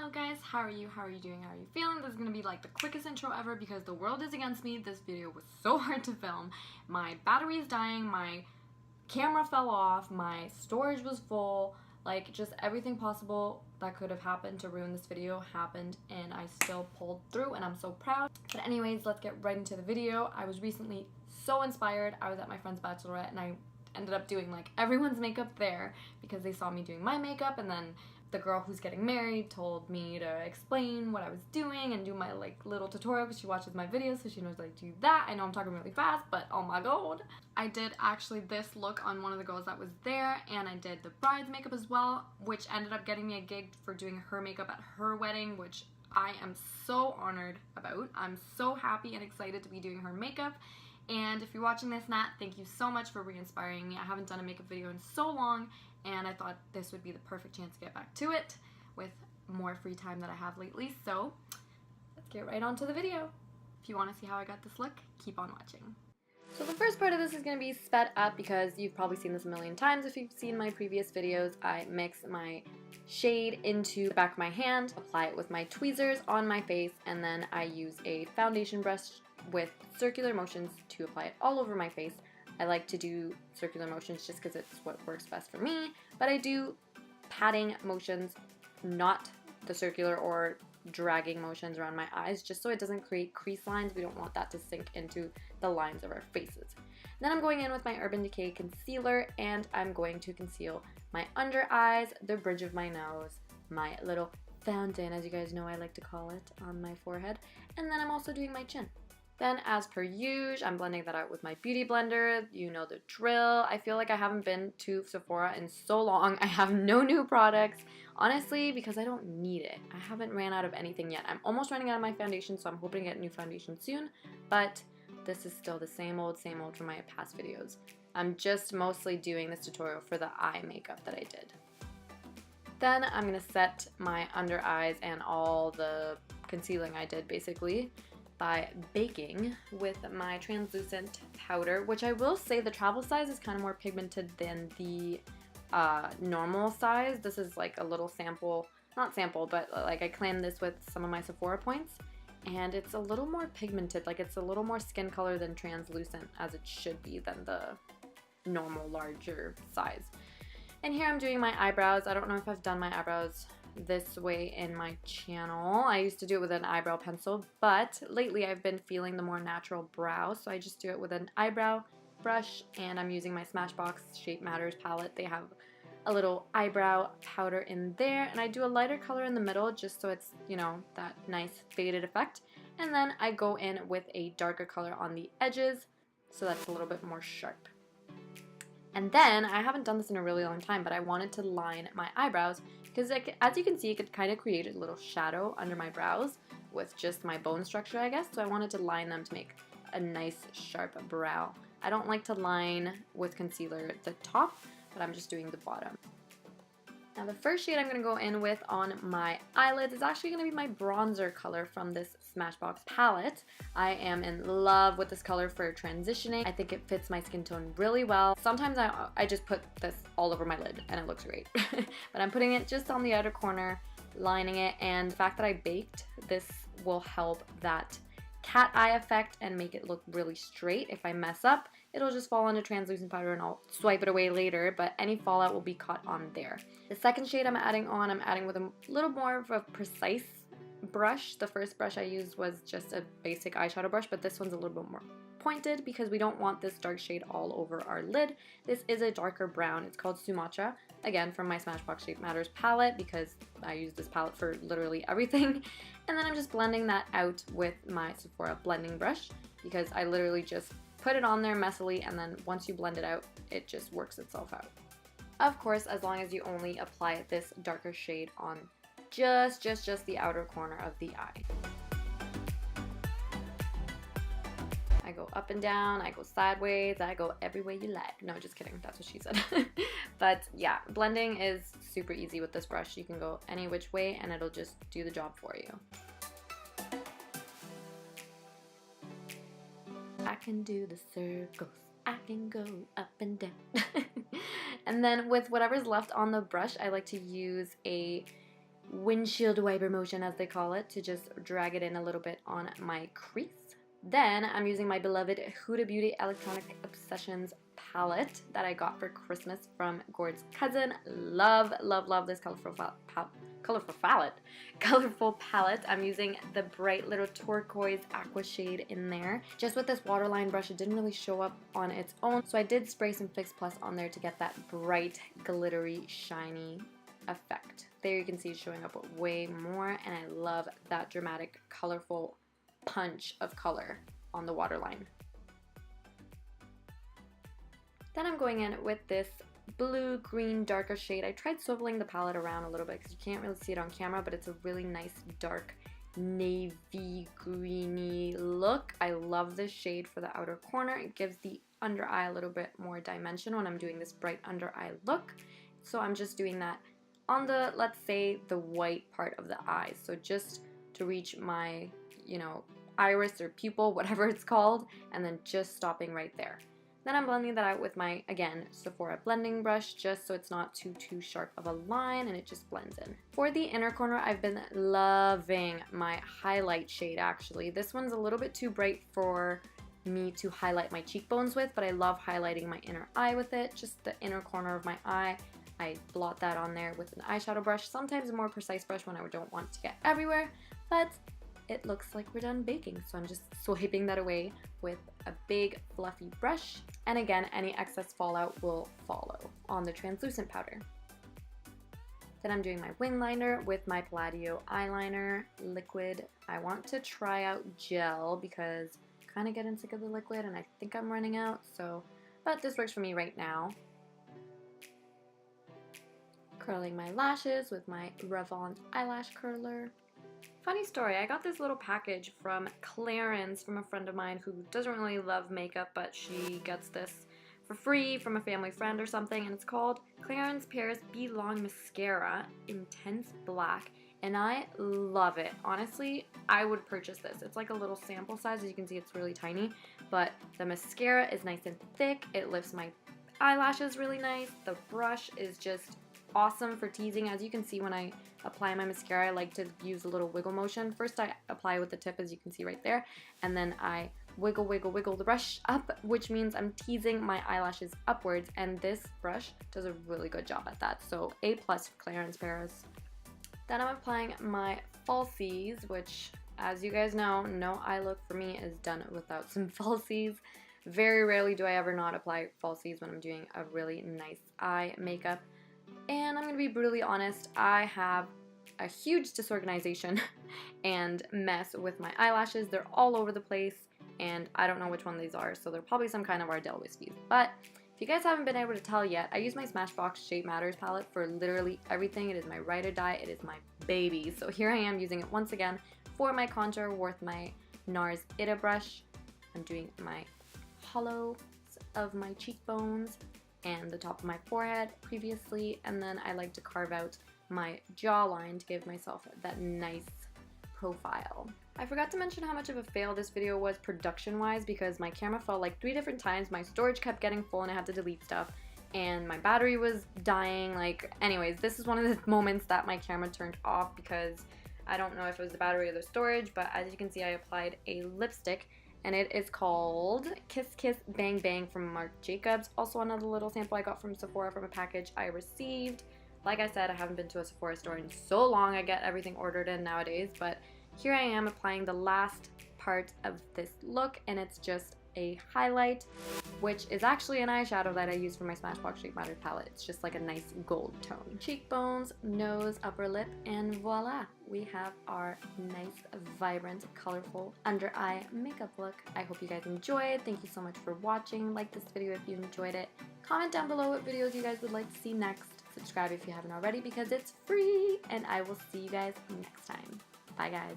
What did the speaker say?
Hello guys, how are you? How are you doing? How are you feeling? This is going to be like the quickest intro ever because the world is against me. This video was so hard to film. My battery is dying, my camera fell off, my storage was full, like just everything possible that could have happened to ruin this video happened, and I still pulled through and I'm so proud. But anyways, let's get right into the video. I was recently so inspired. I was at my friend's bachelorette and I ended up doing like everyone's makeup there because they saw me doing my makeup, and then the girl who's getting married told me to explain what I was doing and do my like little tutorial because she watches my videos, so she knows I do that. I know I'm talking really fast, but oh my god. I did actually this look on one of the girls that was there, and I did the bride's makeup as well, which ended up getting me a gig for doing her makeup at her wedding, which I am so honored about. I'm so happy and excited to be doing her makeup. And if you're watching this, Nat, thank you so much for re-inspiring me. I haven't done a makeup video in so long, and I thought this would be the perfect chance to get back to it with more free time that I have lately. So let's get right on to the video. If you want to see how I got this look, keep on watching. So the first part of this is going to be sped up because you've probably seen this a million times if you've seen my previous videos. I mix my shade into the back of my hand, apply it with my tweezers on my face, and then I use a foundation brush with circular motions to apply it all over my face. I like to do circular motions just because it's what works best for me, but I do patting motions, not the circular or dragging motions around my eyes, just so it doesn't create crease lines. We don't want that to sink into the lines of our faces. Then I'm going in with my Urban Decay concealer, and I'm going to conceal my under eyes, the bridge of my nose, my little fountain, as you guys know I like to call it, on my forehead, and then I'm also doing my chin. Then, as per usual, I'm blending that out with my beauty blender. You know the drill. I feel like I haven't been to Sephora in so long. I have no new products, honestly, because I don't need it. I haven't ran out of anything yet. I'm almost running out of my foundation, so I'm hoping to get new foundation soon, but this is still the same old from my past videos. I'm just mostly doing this tutorial for the eye makeup that I did. Then I'm going to set my under eyes and all the concealing I did, basically, by baking with my translucent powder, which I will say the travel size is kind of more pigmented than the normal size. This is like a little sample, not sample, but like I claimed this with some of my Sephora points, and it's a little more pigmented, like it's a little more skin color than translucent as it should be than the normal larger size. And here I'm doing my eyebrows. I don't know if I've done my eyebrows this way in my channel. I used to do it with an eyebrow pencil, but lately I've been feeling the more natural brow, so I just do it with an eyebrow brush, and I'm using my Smashbox Shape Matters palette. They have a little eyebrow powder in there, and I do a lighter color in the middle just so it's, you know, that nice faded effect, and then I go in with a darker color on the edges so that's a little bit more sharp. And then, I haven't done this in a really long time, but I wanted to line my eyebrows because, like, as you can see, it could kind of create a little shadow under my brows with just my bone structure, I guess. So I wanted to line them to make a nice, sharp brow. I don't like to line with concealer at the top, but I'm just doing the bottom. Now the first shade I'm going to go in with on my eyelids is actually going to be my bronzer color from this Smashbox palette. I am in love with this color for transitioning. I think it fits my skin tone really well. Sometimes I just put this all over my lid and it looks great. But I'm putting it just on the outer corner, lining it, and the fact that I baked, this will help that cat eye effect and make it look really straight. If I mess up, it'll just fall into translucent powder and I'll swipe it away later, but any fallout will be caught on there. The second shade I'm adding with a little more of a precise brush. The first brush I used was just a basic eyeshadow brush, but this one's a little bit more pointed because we don't want this dark shade all over our lid. This is a darker brown. It's called Sumatra, again from my Smashbox Shape Matters palette because I use this palette for literally everything. And then I'm just blending that out with my Sephora blending brush because I literally just put it on there messily, and then once you blend it out, it just works itself out. Of course, as long as you only apply this darker shade on just the outer corner of the eye. I go up and down, I go sideways, I go every way you like. No, just kidding, that's what she said. But yeah, blending is super easy with this brush. You can go any which way and it'll just do the job for you. I can do the circles, I can go up and down. And then with whatever's left on the brush, I like to use a windshield wiper motion, as they call it, to just drag it in a little bit on my crease. Then I'm using my beloved Huda Beauty Electronic Obsessions palette that I got for Christmas from Gord's cousin. Love, love, love this colorful palette. I'm using the bright little turquoise aqua shade in there. Just with this waterline brush, it didn't really show up on its own, so I did spray some Fix Plus on there to get that bright, glittery, shiny effect. There you can see it's showing up way more, and I love that dramatic, colorful punch of color on the waterline. Then I'm going in with this blue-green darker shade. I tried swiveling the palette around a little bit because you can't really see it on camera, but it's a really nice dark navy greeny look. I love this shade for the outer corner. It gives the under eye a little bit more dimension when I'm doing this bright under eye look. So I'm just doing that on the, let's say, the white part of the eye. So just to reach my, you know, iris or pupil, whatever it's called, and then just stopping right there. Then I'm blending that out with my, again, Sephora blending brush, just so it's not too sharp of a line and it just blends in. For the inner corner, I've been loving my highlight shade, actually. This one's a little bit too bright for me to highlight my cheekbones with, but I love highlighting my inner eye with it, just the inner corner of my eye. I blot that on there with an eyeshadow brush, sometimes a more precise brush when I don't want to get everywhere, but it looks like we're done baking, so I'm just swiping that away with a big fluffy brush, and again, any excess fallout will follow on the translucent powder. Then I'm doing my wing liner with my Palladio eyeliner liquid. I want to try out gel because I'm kind of getting sick of the liquid and I think I'm running out, so, but this works for me right now. Curling my lashes with my Revlon eyelash curler. Funny story, I got this little package from Clarence from a friend of mine who doesn't really love makeup, but she gets this for free from a family friend or something, and it's called Clarence Paris Be Long Mascara Intense Black, and I love it. Honestly, I would purchase this. It's like a little sample size. As you can see, it's really tiny, but the mascara is nice and thick. It lifts my eyelashes really nice. The brush is just awesome for teasing. As you can see, when I apply my mascara, I like to use a little wiggle motion. First I apply with the tip, as you can see right there, and then I wiggle the brush up, which means I'm teasing my eyelashes upwards, and this brush does a really good job at that. So A+ for Clarence Paris. Then I'm applying my falsies, which, as you guys know, no eye look for me is done without some falsies. Very rarely do I ever not apply falsies when I'm doing a really nice eye makeup. And I'm going to be brutally honest, I have a huge disorganization and mess with my eyelashes. They're all over the place, and I don't know which one these are, so they're probably some kind of Ardell wispies. But if you guys haven't been able to tell yet, I use my Smashbox Shape Matters palette for literally everything. It is my ride or die. It is my baby. So here I am using it once again for my contour with my NARS Ita brush. I'm doing my hollows of my cheekbones and the top of my forehead previously, and then I like to carve out my jawline to give myself that nice profile. I forgot to mention how much of a fail this video was production-wise because my camera fell like 3 different times, my storage kept getting full and I had to delete stuff, and my battery was dying. Like, anyways, this is one of the moments that my camera turned off because I don't know if it was the battery or the storage, but as you can see, I applied a lipstick, and it is called Kiss Kiss Bang Bang from Marc Jacobs. Also another little sample I got from Sephora from a package I received. Like I said, I haven't been to a Sephora store in so long. I get everything ordered in nowadays, but here I am applying the last part of this look, and it's just a highlight, which is actually an eyeshadow that I use for my Smashbox Shape Matters palette. It's just like a nice gold tone. Cheekbones, nose, upper lip, and voila! We have our nice, vibrant, colorful under eye makeup look. I hope you guys enjoyed. Thank you so much for watching. Like this video if you enjoyed it. Comment down below what videos you guys would like to see next. Subscribe if you haven't already because it's free, and I will see you guys next time. Bye guys.